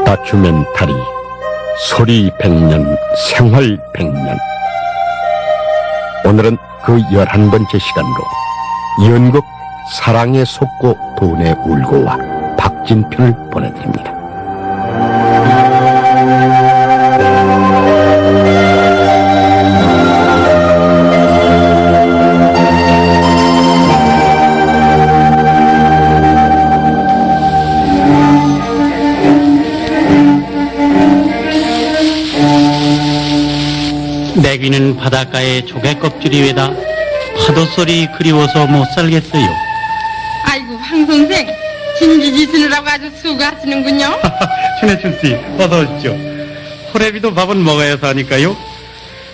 다큐멘터리 소리 100년 생활 100년. 오늘은 그 11번째 시간으로 연극 사랑에 속고 돈에 울고와 박진편을 보내드립니다. 내 귀는 바닷가에 조개 껍질이 외다 파도 소리 그리워서 못 살겠어요. 아이고 황 선생 진지 지으느라고 아주 수고하시는군요. 신해춘 씨 어서 오십시오. 호래비도 밥은 먹어야 사니까요.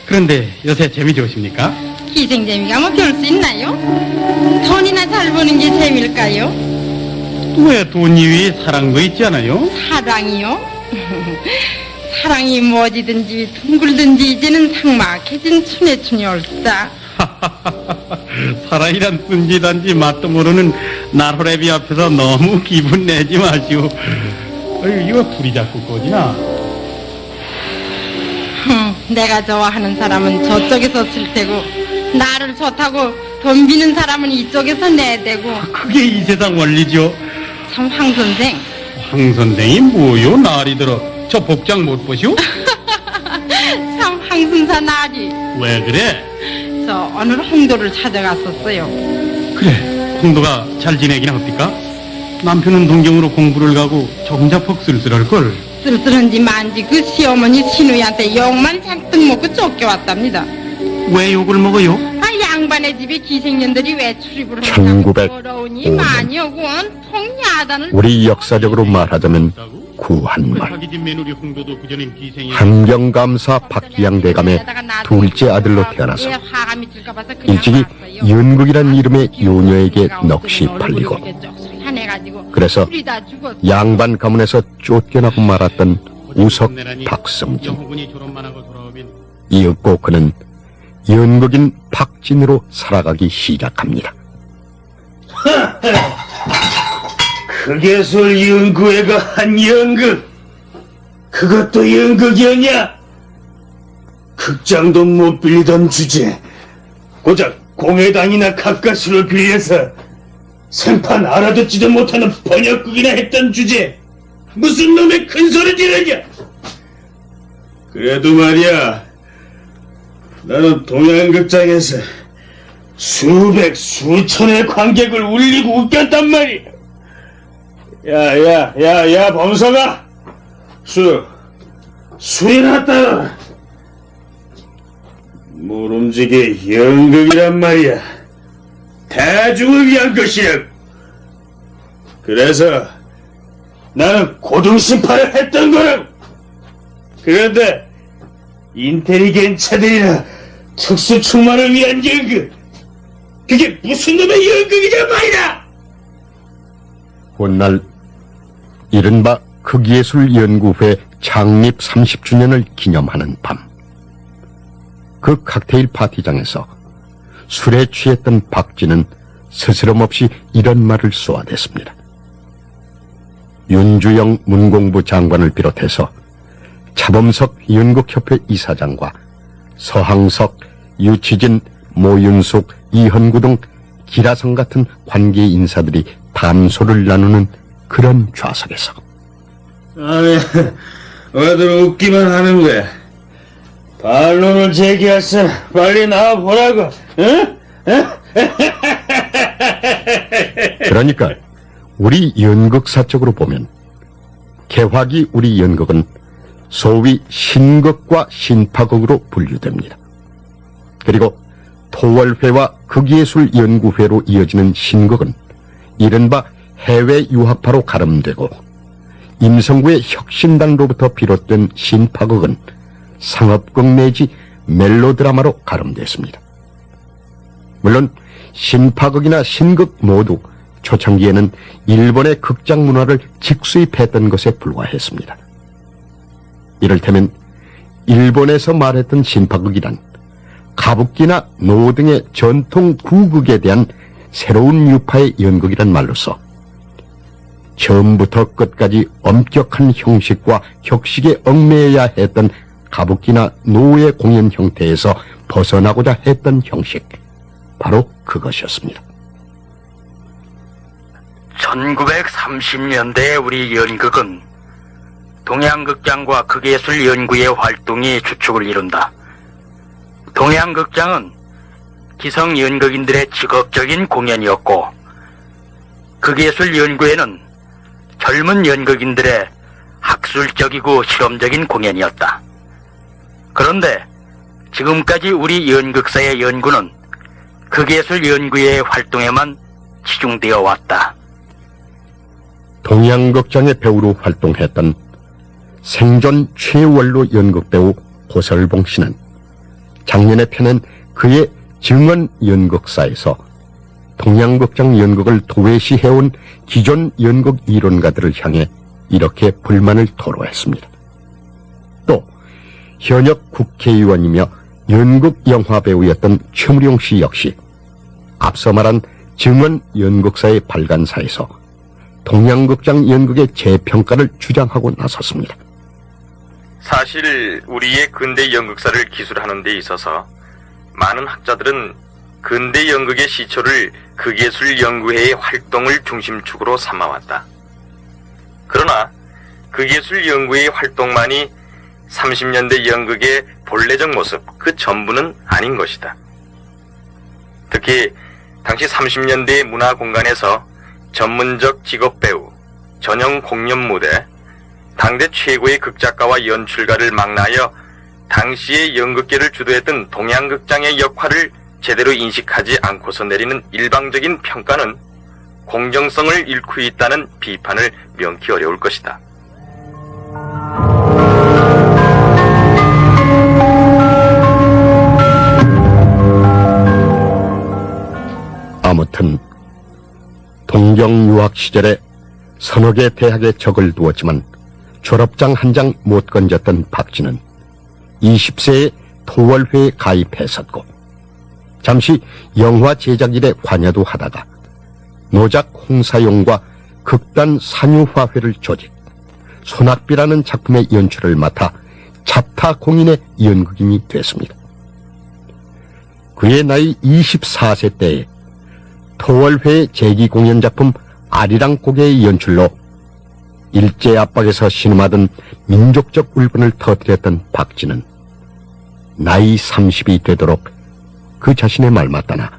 그런데 요새 재미 좋으십니까? 기생재미가 뭐 별 수 있나요? 돈이나 잘 버는 게 재미일까요? 왜 돈 이외에 사랑도 있지 않아요? 사랑이요? 사랑이 뭐지든지 둥글든지 이제는 삭막해진 춘해춘이 옳다. 사랑이란 순지단지 맛도 모르는 날호래비 앞에서 너무 기분 내지 마시오. 어이, 이거 불이 자꾸 꺼지나? 내가 좋아하는 사람은 저쪽에서 쓸 테고 나를 좋다고 돈 비는 사람은 이쪽에서 내대고. 그게 이 세상 원리죠. 참 황 선생. 황 선생이 뭐요? 날이 들어 저 복장 못 보시오? 참 황순사 나리. 왜 그래? 저 오늘 홍도를 찾아갔었어요. 그래, 홍도가 잘 지내긴 합니까? 남편은 동경으로 공부를 가고 정자퍽 쓸쓸할걸. 쓸쓸한지 만지 그 시어머니 신우이한테 욕만 잔뜩 먹고 쫓겨왔답니다. 왜 욕을 먹어요? 아 양반의 집에 기생년들이 왜 출입을 1905 어려우니 많이 오고 온통 야단을. 우리 역사적으로 말하자면 구한말. 자기 집 며느리 홍도도 그전엔 기생이. 한경감사 박기양 대감의 둘째 아들로 태어나서 화감이 찔까 봐서 그냥 일찍이 왔어요. 연극이란 이름의 요녀에게 넋이 팔리고, 그래서 양반 가문에서 쫓겨나고 말았던 우석 박성진. 영호군이 졸업만 하고 돌아오면 이윽고 그는 연극인 박진으로 살아가기 시작합니다. 극예술 연구회가 한 연극, 그것도 연극이었냐? 극장도 못 빌리던 주제, 고작 공회당이나 가까스로 빌려서 생판 알아듣지도 못하는 번역극이나 했던 주제, 무슨 놈의 큰 소리 지르냐? 그래도 말이야, 나는 동양극장에서 수백 수천의 관객을 울리고 웃겼단 말이야. 야, 범성아! 술이나 따라. 모름지기 연극이란 말이야. 대중을 위한 것이야. 그래서 나는 고등심파를 했던 거라고. 그런데 인텔리겐처들이나 특수충만을 위한 연극, 그게 무슨 놈의 연극이냐 말이야! 훗날 이른바 극예술연구회 창립 30주년을 기념하는 밤, 그 칵테일 파티장에서 술에 취했던 박진은 스스럼없이 이런 말을 쏘아댔습니다. 윤주영 문공부 장관을 비롯해서 차범석 연극협회 이사장과 서항석, 유치진, 모윤숙, 이현구 등 기라성 같은 관계 인사들이 담소를 나누는 그런 좌석에서, 아니, 왜들 웃기만 하는 거야? 반론을 제기했어. 빨리 나와보라고, 응? 그러니까 우리 연극사적으로 보면 개화기 우리 연극은 소위 신극과 신파극으로 분류됩니다. 그리고 토월회와 극예술연구회로 이어지는 신극은 이른바 해외 유학파로 가름되고, 임성구의 혁신단으로부터 비롯된 신파극은 상업극 내지 멜로드라마로 가름됐습니다. 물론 신파극이나 신극 모두 초창기에는 일본의 극장 문화를 직수입했던 것에 불과했습니다. 이를테면 일본에서 말했던 신파극이란 가부키나 노 등의 전통 구극에 대한 새로운 유파의 연극이란 말로서 처음부터 끝까지 엄격한 형식과 격식에 얽매여야 했던 가부키나 노예 공연 형태에서 벗어나고자 했던 형식, 바로 그것이었습니다. 1930년대 우리 연극은 동양극장과 극예술연구의 활동이 주축을 이룬다. 동양극장은 기성 연극인들의 직업적인 공연이었고, 극예술연구회는 젊은 연극인들의 학술적이고 실험적인 공연이었다. 그런데 지금까지 우리 연극사의 연구는 극예술연구회의 활동에만 치중되어 왔다. 동양극장의 배우로 활동했던 생존 최원로 연극배우 고설봉 씨는 작년에 펴낸 그의 증언 연극사에서 동양극장 연극을 도외시해온 기존 연극 이론가들을 향해 이렇게 불만을 토로했습니다. 또 현역 국회의원이며 연극 영화 배우였던 최무룡 씨 역시 앞서 말한 증언 연극사의 발간사에서 동양극장 연극의 재평가를 주장하고 나섰습니다. 사실 우리의 근대 연극사를 기술하는 데 있어서 많은 학자들은 근대 연극의 시초를 극예술연구회의 활동을 중심축으로 삼아왔다. 그러나 극예술연구회의 활동만이 30년대 연극의 본래적 모습, 그 전부는 아닌 것이다. 특히 당시 30년대의 문화 공간에서 전문적 직업배우, 전형 공연 무대, 당대 최고의 극작가와 연출가를 망라하여 당시의 연극계를 주도했던 동양극장의 역할을 제대로 인식하지 않고서 내리는 일방적인 평가는 공정성을 잃고 있다는 비판을 명키 어려울 것이다. 아무튼 동경 유학 시절에 서너 개 대학에 적을 두었지만 졸업장 한 장 못 건졌던 박진은 20세에 토월회에 가입했었고 잠시 영화 제작 일에 관여도 하다가 노작 홍사용과 극단 산유화회를 조직, 소낙비라는 작품의 연출을 맡아 자타공인의 연극인이 됐습니다. 그의 나이 24세 때에 토월회의 재기 공연 작품 아리랑 고개의 연출로 일제 압박에서 신음하던 민족적 울분을 터뜨렸던 박진은 나이 30이 되도록 그 자신의 말 맞다나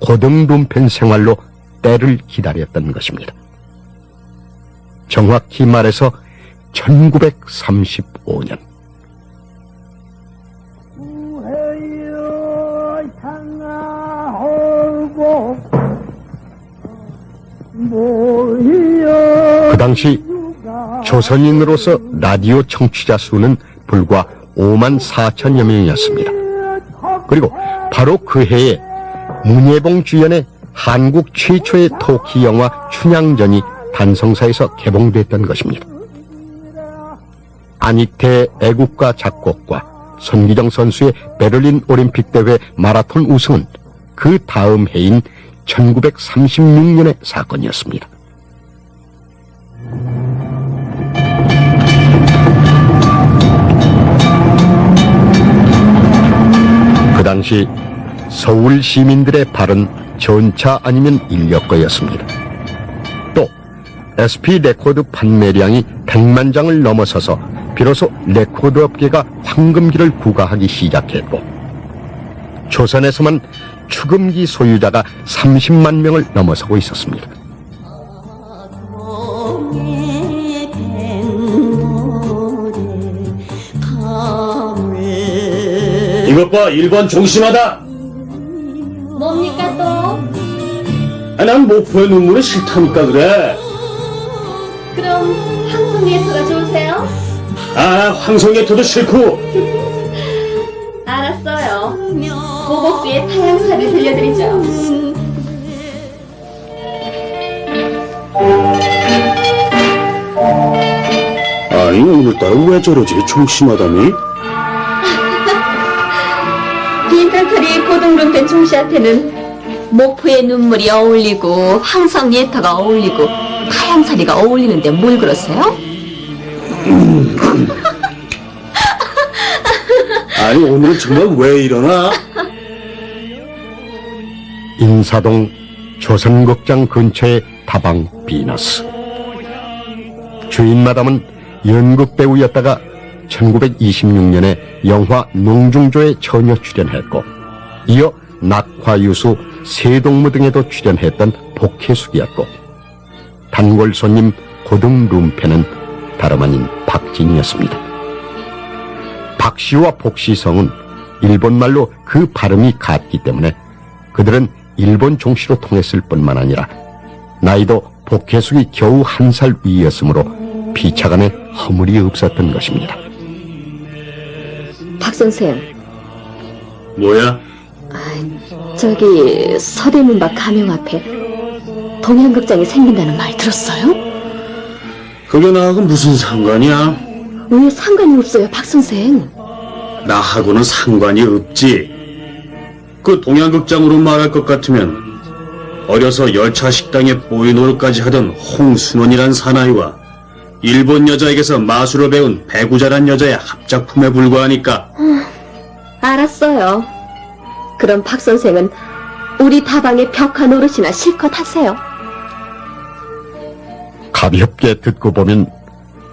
고등분편 생활로 때를 기다렸던 것입니다. 정확히 말해서 1935년. 그 당시 조선인으로서 라디오 청취자 수는 불과 5만 4천여 명이었습니다. 그리고 바로 그 해에 문예봉 주연의 한국 최초의 토키 영화 춘향전이 단성사에서 개봉됐던 것입니다. 안익태 애국가 작곡과 손기정 선수의 베를린 올림픽 대회 마라톤 우승은 그 다음 해인 1936년의 사건이었습니다. 그 당시 서울 시민들의 발은 전차 아니면 인력거였습니다. 또 SP 레코드 판매량이 100만 장을 넘어서서 비로소 레코드 업계가 황금기를 구가하기 시작했고 조선에서만 축음기 소유자가 30만 명을 넘어서고 있었습니다. 이것 봐, 1번 종심하다. 뭡니까 또? 난 목포의 눈물이 싫다니까 그래. 그럼 황송예토가 좋으세요? 황송예토도 싫고. 알았어요. 고복수의 타향사를 들려드리죠. 아니, 오늘따라 왜 저러지? 종심하다니? 빈털터리 고등분편 종씨한테는 목포의 눈물이 어울리고 황성예토가 어울리고 타양살이가 어울리는데 뭘 그러세요? 아니, 오늘은 정말 왜 이러나? 인사동 조선극장 근처의 다방 비너스. 주인 마담은 연극 배우였다가 1926년에 영화 농중조에 처녀 출연했고, 이어 낙화유수, 세동무 등에도 출연했던 복혜숙이었고, 단골 손님 고등 룸페는 다름 아닌 박진이었습니다. 박씨와 복씨성은 일본말로 그 발음이 같기 때문에 그들은 일본 종씨로 통했을 뿐만 아니라 나이도 복혜숙이 겨우 1살 위였으므로 피차간에 허물이 없었던 것입니다. 박 선생, 뭐야? 저기 서대문 밖 가명 앞에 동양극장이 생긴다는 말 들었어요? 그게 나하고 무슨 상관이야? 왜 상관이 없어요, 박 선생? 나하고는 상관이 없지. 그 동양극장으로 말할 것 같으면 어려서 열차 식당에 보이노릇까지 하던 홍순원이란 사나이와 일본 여자에게서 마술을 배운 배구자란 여자의 합작품에 불과하니까. 알았어요. 그럼 박 선생은 우리 다방의 벽화 노릇이나 실컷 하세요. 가볍게 듣고 보면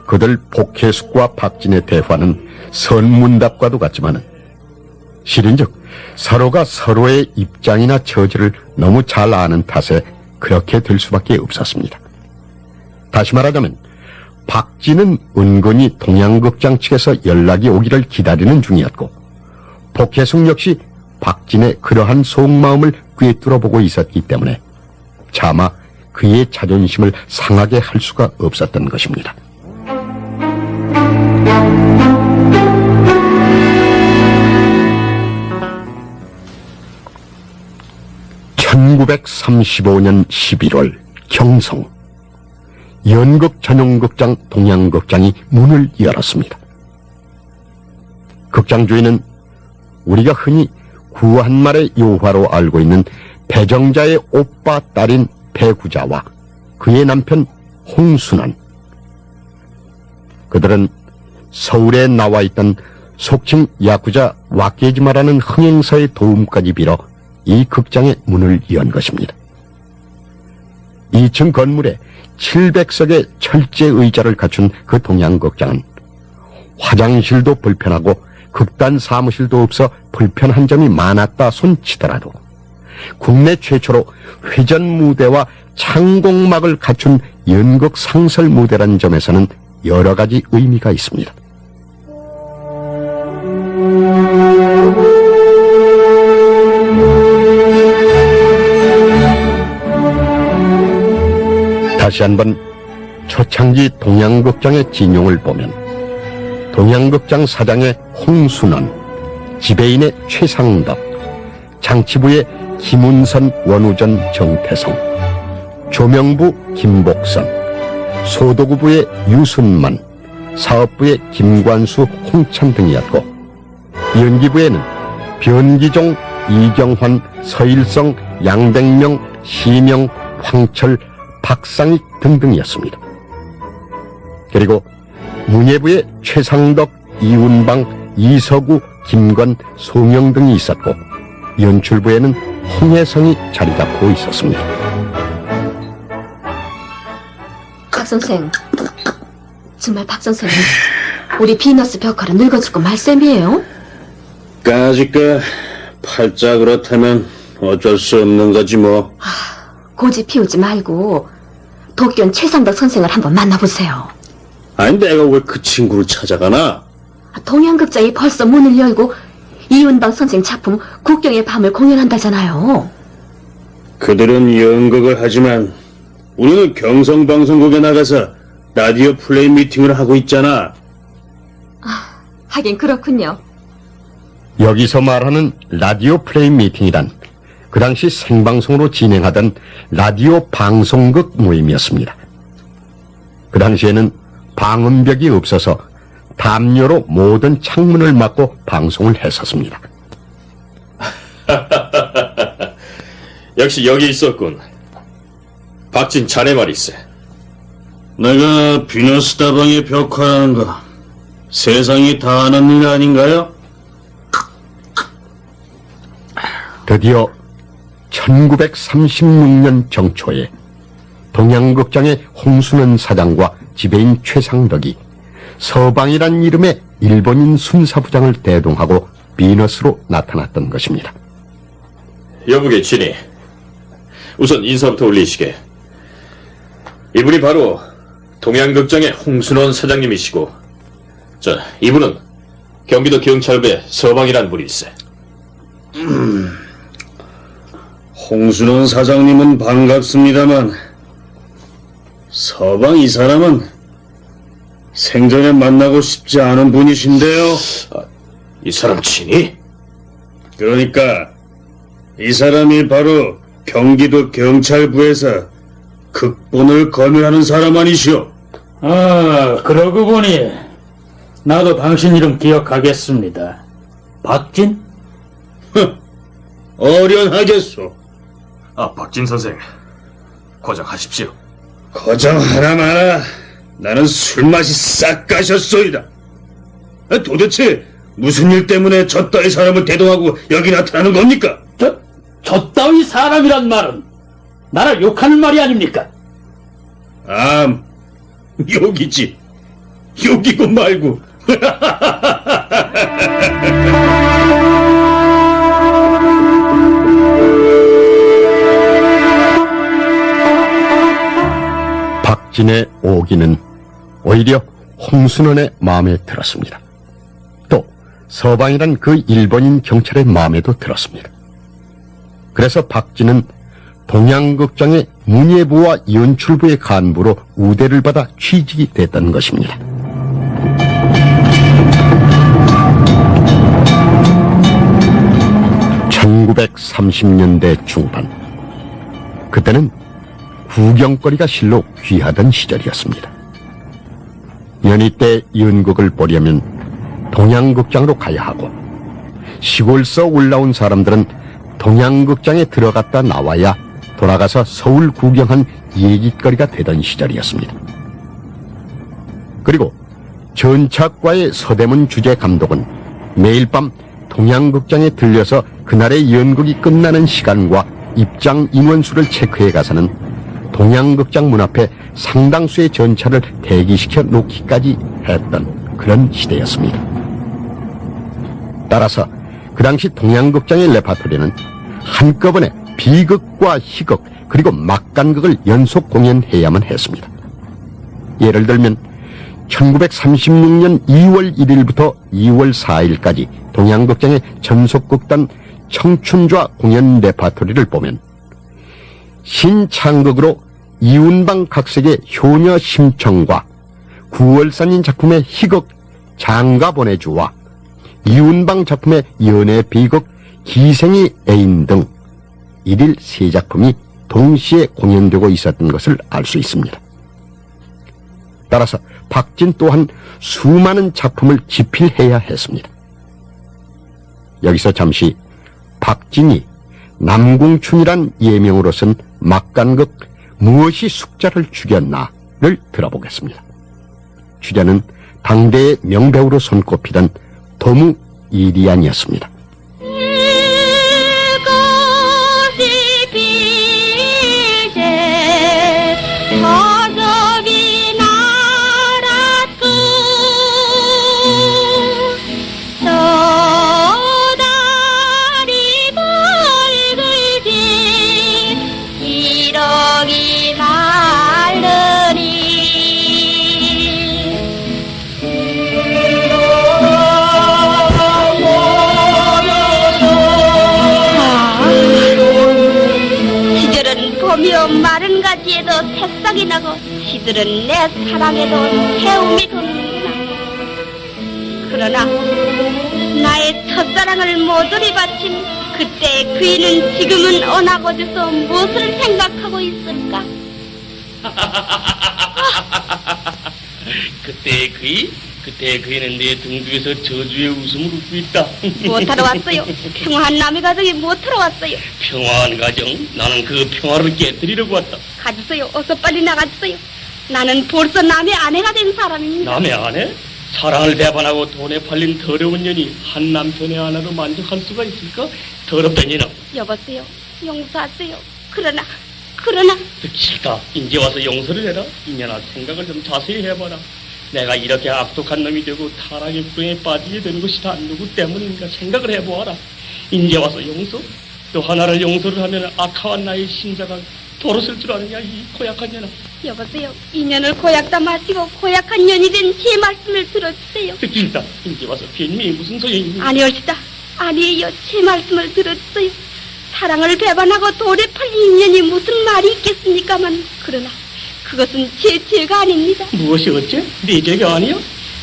그들 복혜숙과 박진의 대화는 선문답과도 같지만은 실은즉 서로가 서로의 입장이나 처지를 너무 잘 아는 탓에 그렇게 될 수밖에 없었습니다. 다시 말하자면 박진은 은근히 동양극장 측에서 연락이 오기를 기다리는 중이었고, 복혜숙 역시 박진의 그러한 속마음을 꿰뚫어보고 있었기 때문에 차마 그의 자존심을 상하게 할 수가 없었던 것입니다. (1935년 11월) 경성 연극 전용극장 동양극장이 문을 열었습니다. 극장 주인은 우리가 흔히 구한말의 요화로 알고 있는 배정자의 오빠 딸인 배구자와 그의 남편 홍순원. 그들은 서울에 나와 있던 속칭 야쿠자 와케지마라는 흥행사의 도움까지 빌어 이 극장의 문을 연 것입니다. 2층 건물에 700석의 철제 의자를 갖춘 그 동양극장은 화장실도 불편하고 극단 사무실도 없어 불편한 점이 많았다 손치더라도 국내 최초로 회전 무대와 창공막을 갖춘 연극 상설 무대라는 점에서는 여러 가지 의미가 있습니다. 다시 한번 초창기 동양극장의 진용을 보면 동양극장 사장의 홍순원, 지배인의 최상덕, 장치부의 김운선, 원우전, 정태성, 조명부 김복선, 소도구부의 유순만, 사업부의 김관수, 홍찬 등이었고, 연기부에는 변기종, 이경환, 서일성, 양백명, 시명, 황철, 박상익 등등이었습니다. 그리고 문예부에 최상덕, 이운방, 이서구, 김건, 송영 등이 있었고, 연출부에는 홍혜성이 자리 잡고 있었습니다. 박 선생, 정말 박 선생은 우리 비너스 벽화를 늙어죽고 말셈이에요? 까짓까 팔자 그렇다면 어쩔 수 없는 거지 뭐. 고집 피우지 말고 도쿄 최상덕 선생을 한번 만나보세요. 아니, 내가 왜 그 친구를 찾아가나? 동양극장이 벌써 문을 열고 이은방 선생 작품 국경의 밤을 공연한다잖아요. 그들은 연극을 하지만 우리는 경성방송국에 나가서 라디오 플레이 미팅을 하고 있잖아. 하긴 그렇군요. 여기서 말하는 라디오 플레이 미팅이란 그 당시 생방송으로 진행하던 라디오 방송극 모임이었습니다. 그 당시에는 방음벽이 없어서 담요로 모든 창문을 막고 방송을 했었습니다. 역시 여기 있었군. 박진 자네 말일세. 내가 비너스 다방의 벽화라는 거 세상이 다 아는 일 아닌가요? 드디어 1936년 정초에 동양극장의 홍순원 사장과 지배인 최상덕이 서방이란 이름의 일본인 순사부장을 대동하고 비너스로 나타났던 것입니다. 여북의 진이, 우선 인사부터 올리시게. 이분이 바로 동양극장의 홍순원 사장님이시고, 이분은 경기도 경찰부의 서방이란 분일세. 홍순원 사장님은 반갑습니다만 서방 이 사람은 생전에 만나고 싶지 않은 분이신데요. 이 사람 친이? 그러니까 이 사람이 바로 경기도 경찰부에서 극본을 검열하는 사람 아니시오? 아, 그러고 보니 나도 당신 이름 기억하겠습니다. 박진? 어련하겠소. 박진 선생, 고정하십시오. 거정 하나 마나 나는 술맛이 싹 가셨소이다. 도대체 무슨 일 때문에 저 따위 사람을 대동하고 여기 나타나는 겁니까? 저 따위 사람이란 말은 나를 욕하는 말이 아닙니까? 욕이지. 욕이고 말고. 박진의 오기는 오히려 홍순원의 마음에 들었습니다. 또 서방이란 그 일본인 경찰의 마음에도 들었습니다. 그래서 박진은 동양극장의 문예부와 연출부의 간부로 우대를 받아 취직이 됐던 것입니다. (1930년대) 중반, 그때는 구경거리가 실로 귀하던 시절이었습니다. 연희 때 연극을 보려면 동양극장으로 가야 하고, 시골서 올라온 사람들은 동양극장에 들어갔다 나와야 돌아가서 서울 구경한 얘기거리가 되던 시절이었습니다. 그리고 전착과의 서대문 주재 감독은 매일 밤 동양극장에 들려서 그날의 연극이 끝나는 시간과 입장 인원수를 체크해 가서는 동양극장 문 앞에 상당수의 전차를 대기시켜 놓기까지 했던 그런 시대였습니다. 따라서 그 당시 동양극장의 레파토리는 한꺼번에 비극과 희극 그리고 막간극을 연속 공연해야만 했습니다. 예를 들면 1936년 2월 1일부터 2월 4일까지 동양극장의 전속극단 청춘좌 공연 레파토리를 보면 신창극으로 이운방 각색의 효녀 심청과 구월산인 작품의 희극 장가 보내주와 이운방 작품의 연애 비극 기생이 애인 등 일일 세 작품이 동시에 공연되고 있었던 것을 알 수 있습니다. 따라서 박진 또한 수많은 작품을 집필해야 했습니다. 여기서 잠시 박진이 남궁춘이란 예명으로 쓴 막간극 무엇이 숙자를 죽였나를 들어보겠습니다. 주자는 당대의 명배우로 손꼽히던 도무 이리안이었습니다. 마른 가지에도 새싹이 나고 시들은 내 사랑에도 태움이 돋는구나. 그러나 나의 첫사랑을 모조리 바친 그때의 그이는 지금은 어느 곳에서 무엇을 생각하고 있을까? 그때의 그이는 내 등뒤에서 저주의 웃음을 웃고 있다. 못하러 왔어요. 평화한 남의 가정에 못하러 왔어요. 평화한 가정? 나는 그 평화를 깨뜨리려고 왔다. 가주세요. 어서 빨리 나가주세요. 나는 벌써 남의 아내가 된 사람입니다. 남의 아내? 사랑을 배반하고 돈에 팔린 더러운 년이 한 남편의 아내로 만족할 수가 있을까? 더럽던 년아. 여보세요. 용서하세요. 그러나 듣기 싫다. 이제 와서 용서를 해라. 이년아, 생각을 좀 자세히 해봐라. 내가 이렇게 악독한 놈이 되고 타락의 불행에 빠지게 된 것이 다 누구 때문인가 생각을 해보아라. 이제 와서 용서? 또 하나를 용서를 하면 악한 나의 심자가 돌아설 줄 아느냐, 이 고약한 년아. 여보세요. 인연을 고약다 마시고 고약한 년이 된 제 말씀을 들어주세요. 듣기 싫다. 이제 와서 변명이 무슨 소용이니? 아니올시다. 아니에요. 제 말씀을 들어주세요. 사랑을 배반하고 돌에 팔린 인연이 무슨 말이 있겠습니까만, 그러나 그것은 제 죄가 아닙니다. 무엇이 어째? 네 죄가 아니야?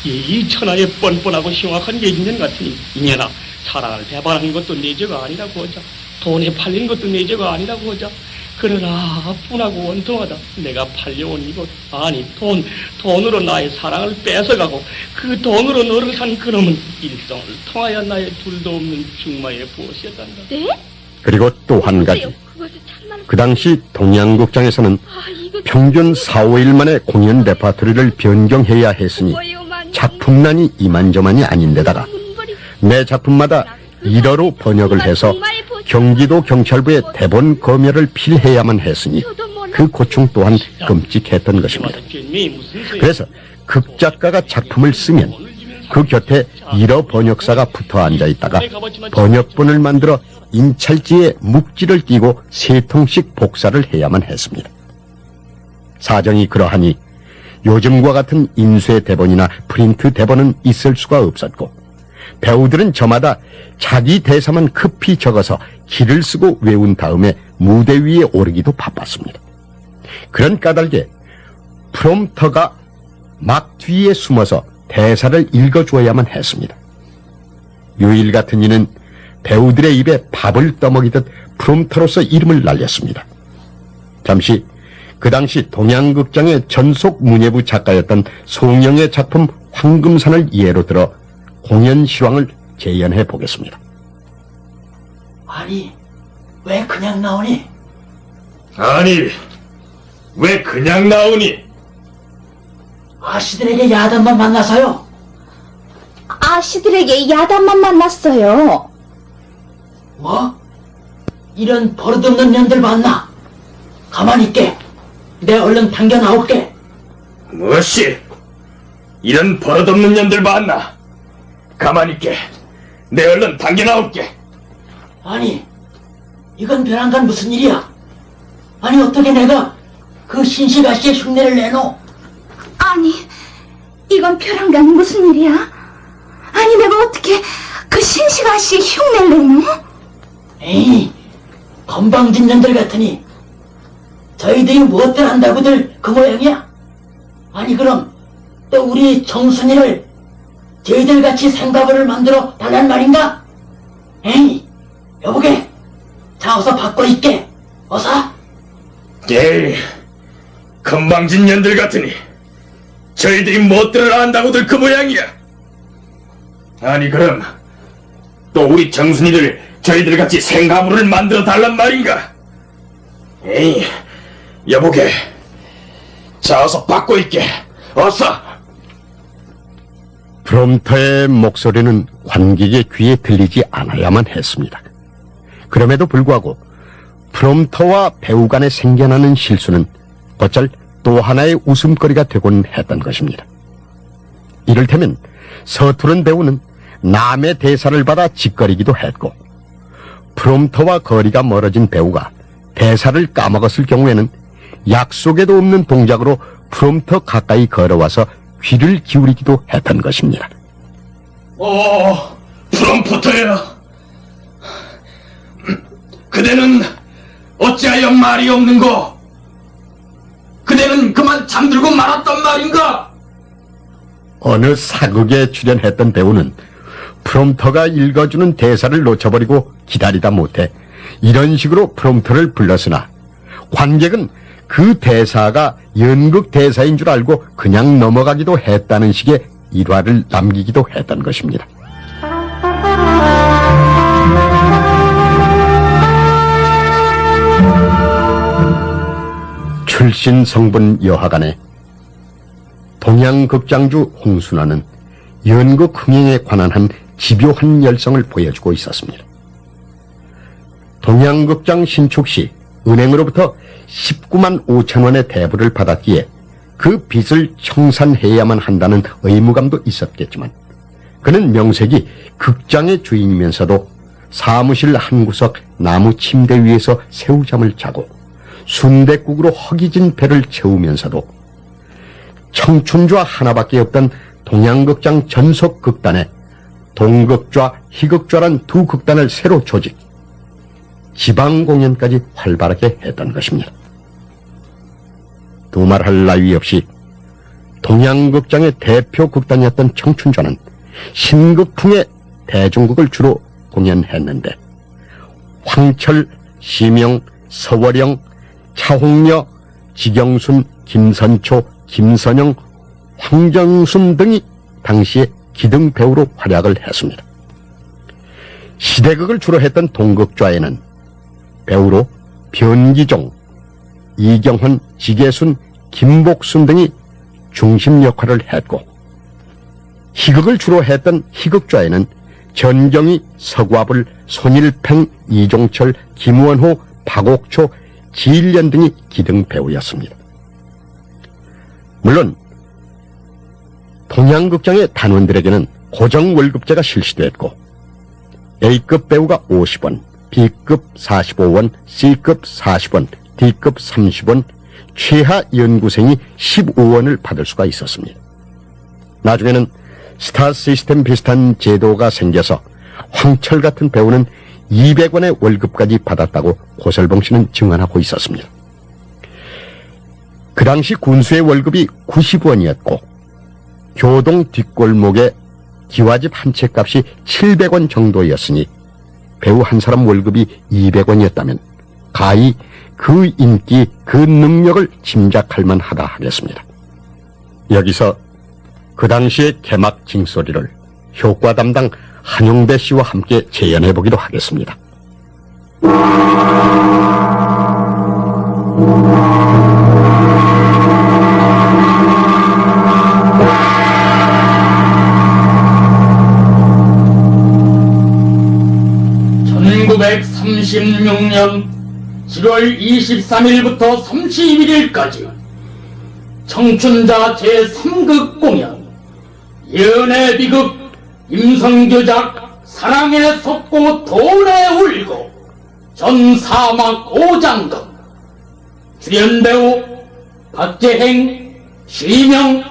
이 천하의 뻔뻔하고 흉악한 예인년 같으니 이년아, 사랑을 배반한 것도 네 죄가 아니라고 하자. 돈에 팔린 것도 네 죄가 아니라고 하자. 그러나 아뿐하고 원통하다. 내가 팔려온 이것, 아니 돈으로 나의 사랑을 뺏어가고 그 돈으로 너를 산 그놈은 일성을 통하여 나의 둘도 없는 중마의 보시였단다. 네? 그리고 또 한 가지. 그것이 참말로... 그 당시 동양극장에서는 평균 4, 5일 만에 공연 레파토리를 변경해야 했으니 작품란이 이만저만이 아닌데다가 매 작품마다 1어로 번역을 해서 경기도 경찰부에 대본 검열을 필해야만 했으니 그 고충 또한 끔찍했던 것입니다. 그래서 극작가가 작품을 쓰면 그 곁에 1어 번역사가 붙어 앉아 있다가 번역본을 만들어 인찰지에 묵지를 띄고 3통씩 복사를 해야만 했습니다. 사정이 그러하니 요즘과 같은 인쇄 대본이나 프린트 대본은 있을 수가 없었고, 배우들은 저마다 자기 대사만 급히 적어서 기를 쓰고 외운 다음에 무대 위에 오르기도 바빴습니다. 그런 까닭에 프롬터가 막 뒤에 숨어서 대사를 읽어주어야만 했습니다. 유일 같은 이는 배우들의 입에 밥을 떠먹이듯 프롬터로서 이름을 날렸습니다. 잠시 그 당시 동양극장의 전속 문예부 작가였던 송영의 작품 황금산을 예로 들어 공연 실황을 재연해 보겠습니다. 아니, 왜 그냥 나오니? 아니, 왜 그냥 나오니? 아씨들에게 야단만 만나서요. 아씨들에게 야단만 만났어요. 뭐? 이런 버릇없는 년들 봤나? 가만히 있게. 내 얼른 당겨 나올게. 무엇이? 이런 버릇없는 년들 봤나? 가만히 있게. 내 얼른 당겨 나올게. 아니, 이건 벼랑간 무슨 일이야? 아니, 어떻게 내가 그 신식 아씨의 흉내를 내노? 아니, 이건 벼랑간 무슨 일이야? 아니, 내가 어떻게 그 신식 아씨 흉내를 내노? 에이, 건방진 년들 같으니 저희들이 무엇들 한다고들 그 모양이야? 아니, 그럼 또 우리 정순이를 저희들 같이 생가부를 만들어 달란 말인가? 에이, 여보게, 자, 어서 바꿔 있게. 어서. 에이, 건방진 년들 같으니 저희들이 무엇들을 안다고들 그 모양이야. 아니, 그럼 또 우리 정순이를 저희들 같이 생가부를 만들어 달란 말인가? 에이, 여보게, 자, 어서 바꿔 있게. 어서. 프롬터의 목소리는 관객의 귀에 들리지 않아야만 했습니다. 그럼에도 불구하고 프롬터와 배우 간에 생겨나는 실수는 어쩔 또 하나의 웃음거리가 되곤 했던 것입니다. 이를테면 서투른 배우는 남의 대사를 받아 짓거리기도 했고, 프롬터와 거리가 멀어진 배우가 대사를 까먹었을 경우에는 약속에도 없는 동작으로 프롬터 가까이 걸어와서 귀를 기울이기도 했던 것입니다. 프롬포터야. 그대는 어찌하여 말이 없는고? 그대는 그만 잠들고 말았단 말인가? 어느 사극에 출연했던 배우는 프롬터가 읽어주는 대사를 놓쳐버리고 기다리다 못해 이런 식으로 프롬터를 불렀으나 관객은 그 대사가 연극 대사인 줄 알고 그냥 넘어가기도 했다는 식의 일화를 남기기도 했던 것입니다. 출신 성분 여하간에 동양극장주 홍순환은 연극 흥행에 관한 한 집요한 열성을 보여주고 있었습니다. 동양극장 신축 시 은행으로부터 19만 5천 원의 대부를 받았기에 그 빚을 청산해야만 한다는 의무감도 있었겠지만 그는 명색이 극장의 주인이면서도 사무실 한 구석 나무 침대 위에서 새우잠을 자고 순댓국으로 허기진 배를 채우면서도 청춘좌 하나밖에 없던 동양극장 전속 극단에 동극좌, 희극좌란 두 극단을 새로 조직, 지방 공연까지 활발하게 했던 것입니다. 두말할 나위 없이 동양극장의 대표 극단이었던 청춘좌는 신극풍의 대중극을 주로 공연했는데 황철, 시명, 서월영, 차홍여, 지경순, 김선초, 김선영, 황정순 등이 당시에 기등 배우로 활약을 했습니다. 시대극을 주로 했던 동극좌에는 배우로 변기종, 이경헌, 지계순, 김복순 등이 중심 역할을 했고 희극을 주로 했던 희극좌에는 전경희, 서과불, 손일팽, 이종철, 김원호, 박옥초, 지일련 등이 기등 배우였습니다. 물론 동양극장의 단원들에게는 고정 월급제가 실시됐고 A급 배우가 50원, B급 45원, C급 40원, D급 30원, 최하 연구생이 15원을 받을 수가 있었습니다. 나중에는 스타 시스템 비슷한 제도가 생겨서 황철 같은 배우는 200원의 월급까지 받았다고 고설봉 씨는 증언하고 있었습니다. 그 당시 군수의 월급이 90원이었고 교동 뒷골목에 기와집 한 채 값이 700원 정도였으니 배우 한 사람 월급이 200원이었다면 가히 그 인기, 그 능력을 짐작할 만하다 하겠습니다. 여기서 그 당시의 개막 징소리를 효과 담당 한용배 씨와 함께 재연해 보기로 하겠습니다. (1936년 7월 23일부터 31일까지) 청춘자 제3극 공연 연애비극 임성교작 사랑에 속고 돈에 울고 전 사막 오장금 출연배우 박재행, 시명,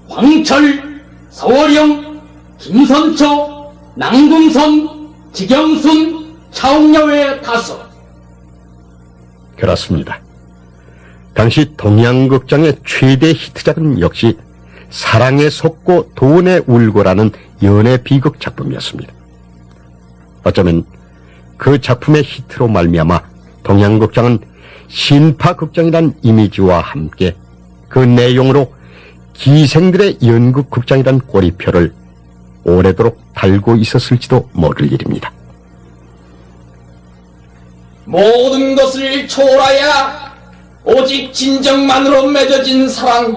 황철, 서월영, 김선초, 남궁선, 지경순, 차홍여의 다섯. 그렇습니다. 당시 동양극장의 최대 히트작은 역시 사랑에 속고 돈에 울고라는 연애 비극 작품이었습니다. 어쩌면 그 작품의 히트로 말미암아 동양극장은 신파극장이란 이미지와 함께 그 내용으로 기생들의 연극극장이란 꼬리표를 오래도록 달고 있었을지도 모를 일입니다. 모든 것을 초월하여 오직 진정만으로 맺어진 사랑,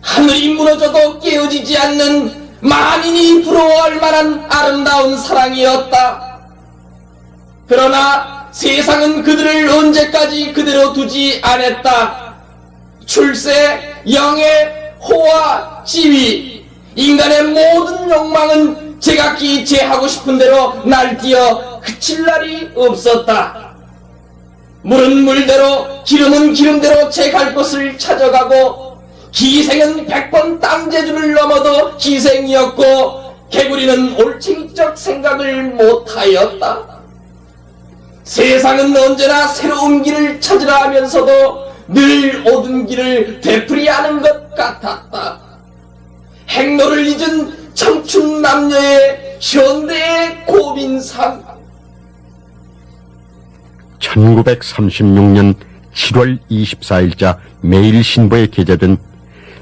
하늘이 무너져도 깨어지지 않는 만인이 부러워할 만한 아름다운 사랑이었다. 그러나 세상은 그들을 언제까지 그대로 두지 않았다. 출세, 영예, 호화, 지위, 인간의 모든 욕망은 제각기 제하고 싶은 대로 날뛰어 그칠 날이 없었다. 물은 물대로, 기름은 기름대로 제 갈 곳을 찾아가고, 기생은 100번 땅제주를 넘어도 기생이었고, 개구리는 올챙이적 생각을 못하였다. 세상은 언제나 새로운 길을 찾으라 하면서도 늘 오던 길을 되풀이하는 것 같았다. 행로를 잊은 청춘 남녀의 현대의 고민상. 1936년 7월 24일자 매일신보에 게재된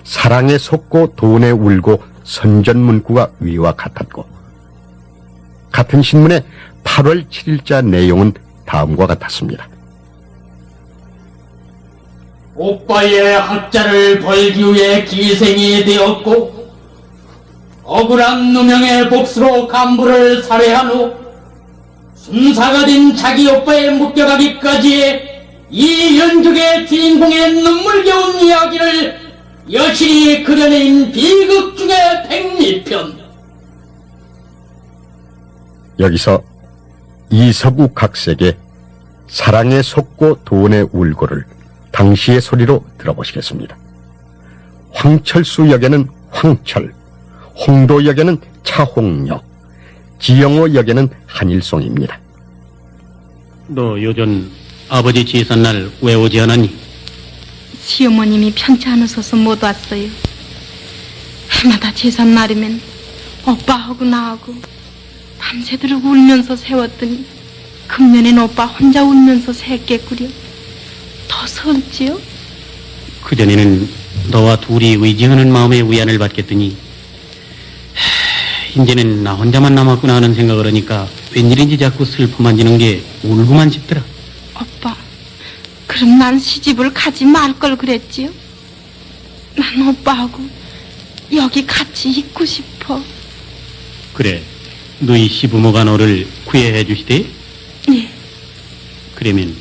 사랑에 속고 돈에 울고 선전문구가 위와 같았고, 같은 신문의 8월 7일자 내용은 다음과 같았습니다. 오빠의 학자를 벌기 위해 기생이 되었고 억울한 누명의 복수로 간부를 살해한 후 순사가 된 자기 오빠의 묶여가기까지의 이 연극의 주인공의 눈물겨운 이야기를 여실히 그려낸 비극 중의 백리편. 여기서 이서구 각색의 사랑에 속고 돈에 울고를 당시의 소리로 들어보시겠습니다. 황철수 역에는 황철, 홍도 역에는 차홍역, 지영호 역에는 한일송입니다. 너 요전 아버지 제삿날 왜 오지 않았니? 시어머님이 편치 않으셔서 못 왔어요. 해마다 제삿날이면 오빠하고 나하고 밤새도록 울면서 세웠더니 금년엔 오빠 혼자 울면서 새겠구려. 더 설지요? 그전에는 너와 둘이 의지하는 마음에 위안을 받겠더니 이제는 나 혼자만 남았구나 하는 생각을 하니까 웬일인지 자꾸 슬픔만 지는 게 울고만 싶더라. 오빠, 그럼 난 시집을 가지 말 걸 그랬지요? 난 오빠하고 여기 같이 있고 싶어. 그래, 너희 시부모가 너를 구애해 주시대? 네. 그러면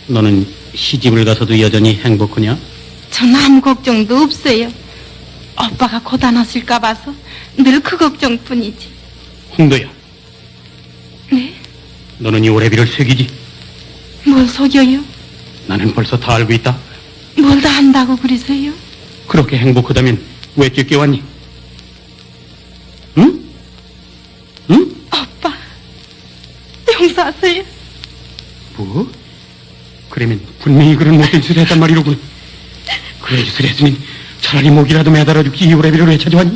너는 시집을 가서도 여전히 행복하냐? 전 아무 걱정도 없어요. 오빠가 고단하실까 봐서 늘 그 걱정뿐이지. 홍도야, 네? 너는 이 오래비를 속이지? 뭘 속여요? 나는 벌써 다 알고 있다. 뭘 다 안다고 그러세요? 그렇게 행복하다면 왜 쫓겨왔니? 응? 응? 오빠, 용서하세요. 뭐? 그러면 분명히 그런 못된 짓을 했단 말이로군. 그런 짓을 했으면 차라리 목이라도 매달아주기 이 오래비를 왜 찾아왔니?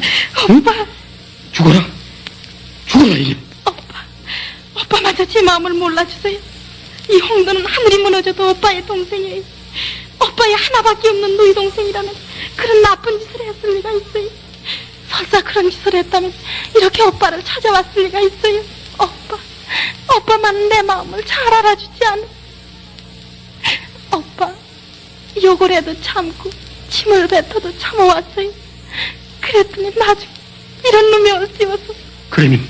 오빠. 응? 죽어라. 죽어라 이제. 오빠마저 제 마음을 몰라주세요. 이 홍도는 하늘이 무너져도 오빠의 동생이에요. 오빠의 하나밖에 없는 너희 동생이라면 그런 나쁜 짓을 했을 리가 있어요. 설사 그런 짓을 했다면 이렇게 오빠를 찾아왔을 리가 있어요. 오빠만 내 마음을 잘 알아주지 않아. 오빠, 욕을 해도 참고 침을 뱉어도 참아왔어요. 그랬더니 나중에 이런 놈이 씌워서. 그러면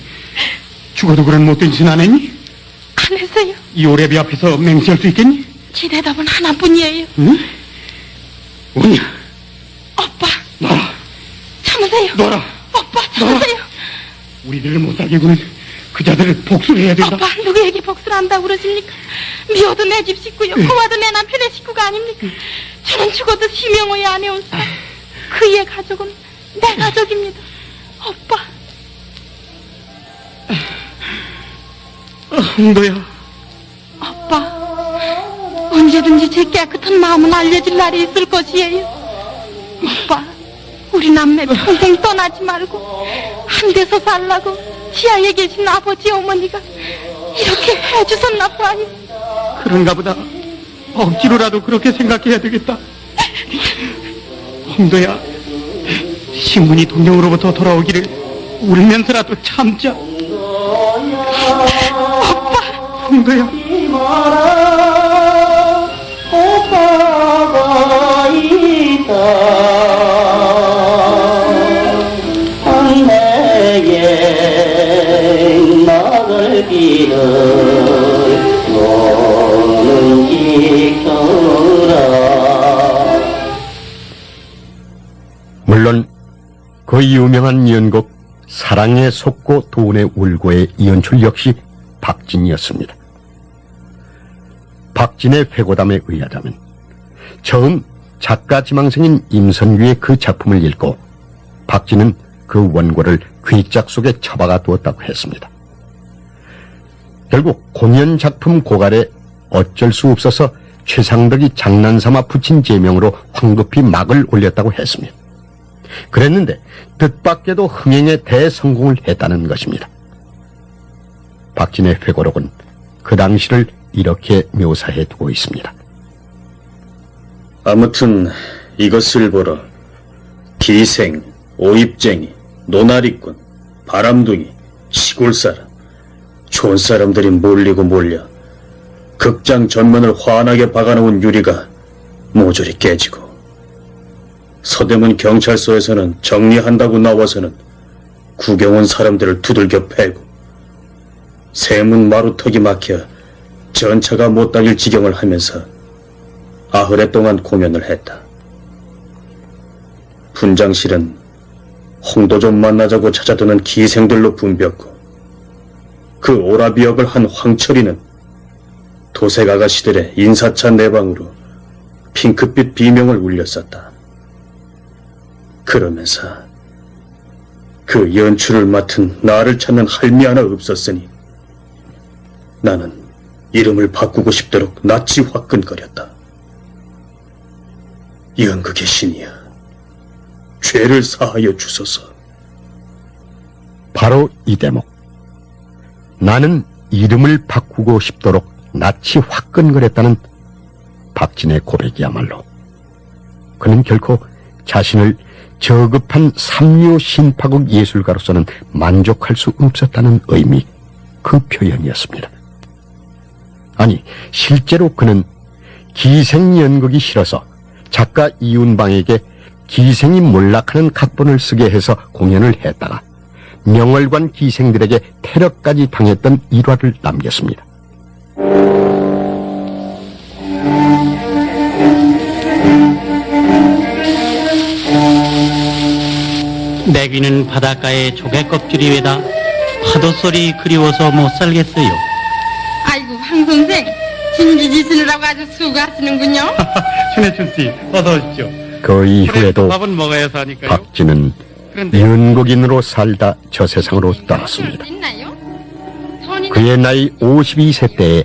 죽어도 그런 못된 짓은 안 했니? 안 했어요. 이 오래비 앞에서 맹세할 수 있겠니? 제 대답은 하나뿐이에요. 응? 뭐냐? 오빠, 놔라. 참으세요. 놔라. 오빠, 참으세요. 우리들을 못 살게 구는 그 자들을 복수를 해야 된다. 오빠, 누구에게 복수를 한다고 그러십니까? 미워도 내 집 식구요, 고와도 내 남편의 식구가 아닙니까? 저는 죽어도 심영호의 아내온 사람. 그의 가족은 내 가족입니다. 오빠. 홍도야. 오빠, 언제든지 제 깨끗한 마음은 알려질 날이 있을 것이에요. 오빠, 우리 남매 평생 떠나지 말고 한 데서 살라고 지하에 계신 아버지 어머니가 이렇게 해주셨나 봐요. 그런가 보다. 억지로라도 그렇게 생각해야 되겠다. 홍도야, 신문이 동정으로부터 돌아오기를 울면서라도 참자. 오빠, 홍도야. 오빠가 있다. 내게 나갈 길을 너는 지켜라. 물론 그 유명한 연극 사랑에 속고 돈에 울고의 연출 역시 박진이었습니다. 박진의 회고담에 의하자면 처음 작가 지망생인 임선규의 그 작품을 읽고 박진은 그 원고를 괴짝 속에 처박아 두었다고 했습니다. 결국 공연 작품 고갈에 어쩔 수 없어서 최상덕이 장난삼아 붙인 제명으로 황급히 막을 올렸다고 했습니다. 그랬는데 뜻밖에도 흥행에 대성공을 했다는 것입니다. 박진의 회고록은 그 당시를 이렇게 묘사해 두고 있습니다. 아무튼 이것을 보라. 기생, 오입쟁이, 노나리꾼, 바람둥이, 시골사람, 좋은 사람들이 몰리고 몰려 극장 전문을 환하게 박아놓은 유리가 모조리 깨지고 서대문 경찰서에서는 정리한다고 나와서는 구경 온 사람들을 두들겨 패고 세문 마루턱이 막혀 전차가 못 다닐 지경을 하면서 아흐레 동안 공연을 했다. 분장실은 홍도 좀 만나자고 찾아드는 기생들로 붐볐고 그 오라비 역을 한 황철이는 도색 아가씨들의 인사차 내방으로 핑크빛 비명을 울렸었다. 그러면서 그 연출을 맡은 나를 찾는 할미 하나 없었으니 나는 이름을 바꾸고 싶도록 낯이 화끈거렸다. 연극의 신이여, 죄를 사하여 주소서. 바로 이 대목. 나는 이름을 바꾸고 싶도록 낯이 화끈거렸다는 박진의 고백이야말로 그는 결코 자신을 저급한 삼류 신파국 예술가로서는 만족할 수 없었다는 의미, 그 표현이었습니다. 아니, 실제로 그는 기생연극이 싫어서 작가 이윤방에게 기생이 몰락하는 각본을 쓰게 해서 공연을 했다가 명월관 기생들에게 테러까지 당했던 일화를 남겼습니다. 내 귀는 바닷가에 조개 껍질이 외다 파도 소리 그리워서 못 살겠어요. 아이고, 황 선생, 진지지시느라고 아주 수고하시는군요. 신해춘 씨, 어서 오십시오. 그 이후에도 밥은 먹어야 사니까요. 박진은 연극인으로 살다 저 세상으로 떠났습니다. 있나요? 그의 나이 52세 때에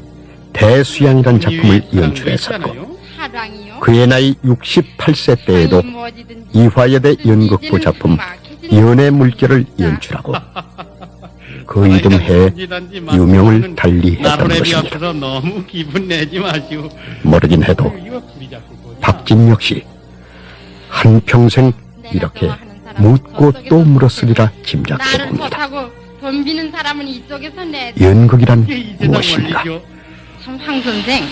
대수양이란 작품을 연출했었고 사랑이요? 그의 나이 68세 때에도 이화여대 연극부 작품 연애 물결을 연출하고 그 이듬해에 유명을 달리했던 나로레비 것입니다. 앞에서 너무 기분 내지 마시오. 모르긴 해도 박진 역시 한평생 이렇게 묻고 또 물었으리라 짐작해 나를 봅니다. 좋다고 덤비는 사람은 이쪽에서 내. 연극이란 무엇인가? 참, 황 선생.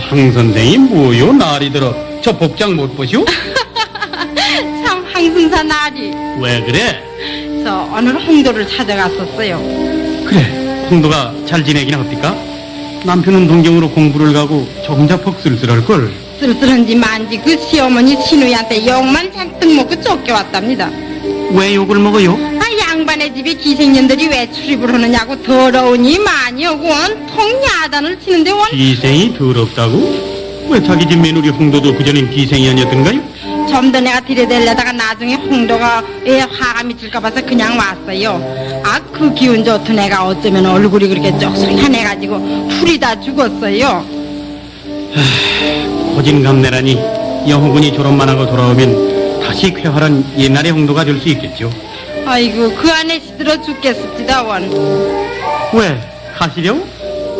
황 선생이 뭐요? 날이 들어 저 복장 못 보시오? 참, 황승사 나리. 왜 그래? 저 오늘 홍도를 찾아갔었어요. 그래, 홍도가 잘 지내긴 합니까? 남편은 동경으로 공부를 가고 정자퍽 쓸쓸할걸. 쓸쓸한지 만지 그 시어머니 신우이한테 욕만 잔뜩 먹고 쫓겨왔답니다. 왜 욕을 먹어요? 양반의 집에 기생년들이 왜 출입을 하느냐고 더러우니 많이 오고 온통 야단을 치는데 기생이 더럽다고? 왜 자기 집 며느리 홍도도 그전엔 기생이 아니었던가요? 좀 더 내가 들여대려다가 나중에 홍도가 애 화가 미칠까 봐서 그냥 왔어요. 아, 그 기운 좋던 애가 어쩌면 얼굴이 그렇게 쪽소리해가지고 풀이 다 죽었어요. 고진감래라니 영호군이 졸업만 하고 돌아오면 다시 쾌활한 옛날의 홍도가 될 수 있겠죠. 아이고, 그 안에 시들어 죽겠습니다 원. 왜? 가시려고?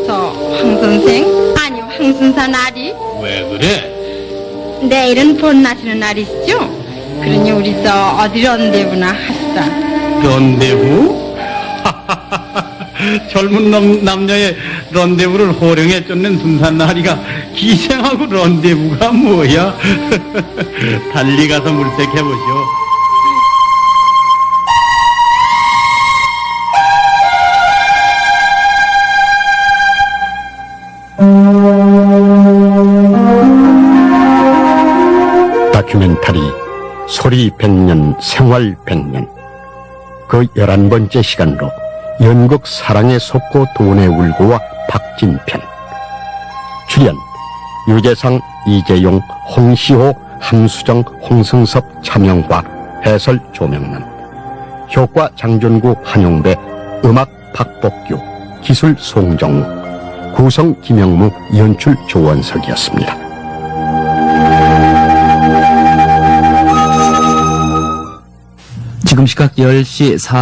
저 황 선생, 아니 황순사 나리. 왜 그래? 내일은 본나시는 날이시죠? 그러니 우리 저 어디 런데부나 하시다. 런데부? 젊은 남녀의 런데부를 호령에 쫓는 순산나리가 기생하고 런데부가 뭐야? 달리 가서 물색해보시오. 다큐멘터리 소리 100년 생활 100년 그 11번째 시간으로 연극 사랑에 속고 돈에 울고와 박진편 출연 유재상, 이재용, 홍시호, 함수정, 홍승섭, 차명화 해설 조명남 효과 장준구, 한용배 음악 박복규 기술 송정우 구성 김영무 연출 조원석이었습니다. 지금 시각 10시 4